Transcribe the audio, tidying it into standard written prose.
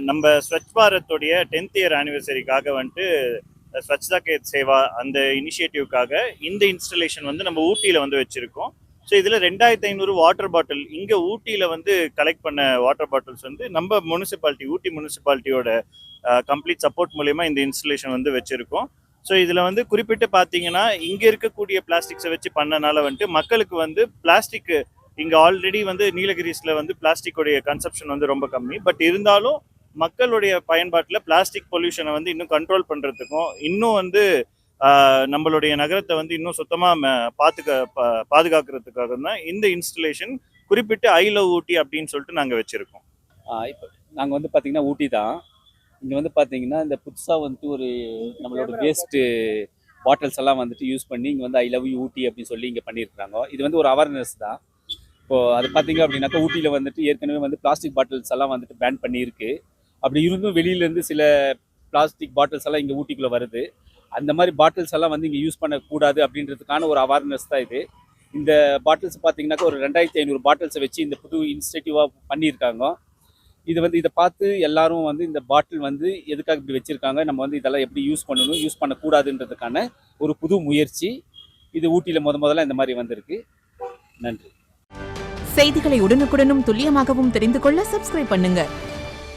நம்ம Swachh பாரத்தோடைய 10th year ஆனிவர்சரிக்காக வந்துட்டு Swachhta K Seva அந்த இனிஷியேட்டிவ்காக இந்த இன்ஸ்டலேஷன் வந்து நம்ம ஊட்டியில் வந்து வச்சுருக்கோம். ஸோ இதில் 2500 வாட்டர் பாட்டில் இங்கே ஊட்டியில் வந்து கலெக்ட் பண்ண வாட்டர் பாட்டில்ஸ் வந்து நம்ம முனிசிபாலிட்டி ஊட்டி முனிசிபாலிட்டியோட கம்ப்ளீட் சப்போர்ட் மூலயமா இந்த இன்ஸ்டலேஷன் வந்து வச்சுருக்கோம். ஸோ இதில் வந்து குறிப்பிட்டு பார்த்தீங்கன்னா இங்கே இருக்கக்கூடிய பிளாஸ்டிக்ஸை வச்சு பண்ணனால வந்துட்டு மக்களுக்கு வந்து பிளாஸ்டிக் இங்கே ஆல்ரெடி வந்து நீலகிரிஸில் வந்து பிளாஸ்டிக்கோடைய கன்சப்ஷன் வந்து ரொம்ப கம்மி. பட் இருந்தாலும் மக்களுடைய பயன்பாட்டில் பிளாஸ்டிக் பொல்யூஷனை வந்து இன்னும் கண்ட்ரோல் பண்ணுறதுக்கும் இன்னும் வந்து நம்மளுடைய நகரத்தை வந்து இன்னும் சுத்தமாக பாதுகாக்கிறதுக்காக தான் இந்த இன்ஸ்டலேஷன் குறிப்பிட்டு ஐ லவ் ஊட்டி அப்படின்னு சொல்லிட்டு நாங்கள் வச்சுருக்கோம். இப்போ நாங்கள் வந்து பார்த்திங்கன்னா ஊட்டி தான். இங்கே வந்து பார்த்தீங்கன்னா இந்த புதுசாக வந்துட்டு ஒரு நம்மளோட வேஸ்ட்டு பாட்டில்ஸ் எல்லாம் வந்துட்டு யூஸ் பண்ணி இங்கே வந்து ஐ லவ் யூ ஊட்டி அப்படின்னு சொல்லி இங்கே பண்ணியிருக்கிறாங்க. இது வந்து ஒரு அவேர்னஸ் தான். இப்போது அது பார்த்தீங்க அப்படின்னாக்கா ஊட்டியில் வந்துட்டு ஏற்கனவே வந்து பிளாஸ்டிக் பாட்டில்ஸ் எல்லாம் வந்துட்டு பேன் பண்ணியிருக்கு. அப்படி இருந்தும் வெளியிலேருந்து சில பிளாஸ்டிக் பாட்டில்ஸ் எல்லாம் இங்கே ஊட்டிக்குள்ளே வருது. அந்த மாதிரி பாட்டில்ஸ் எல்லாம் வந்து இங்கே யூஸ் பண்ணக்கூடாது அப்படின்றதுக்கான ஒரு அவேர்னஸ் தான் இது. இந்த பாட்டில்ஸ் பார்த்தீங்கன்னாக்கா ஒரு 2500 பாட்டில்ஸை வச்சு இந்த புது இனிஷியேட்டிவாக பண்ணியிருக்காங்க. இதை பார்த்து எல்லாரும் வந்து இந்த பாட்டில் வந்து எதுக்காக இப்படி வச்சுருக்காங்க, நம்ம வந்து இதெல்லாம் எப்படி யூஸ் பண்ணணும், யூஸ் பண்ணக்கூடாதுன்றதுக்கான ஒரு புது முயற்சி. இது ஊட்டியில் முதல்ல இந்த மாதிரி வந்திருக்கு. நன்றி. செய்திகளை உடனுக்குடனும் துல்லியமாகவும் தெரிந்து கொள்ள சப்ஸ்கிரைப் பண்ணுங்க.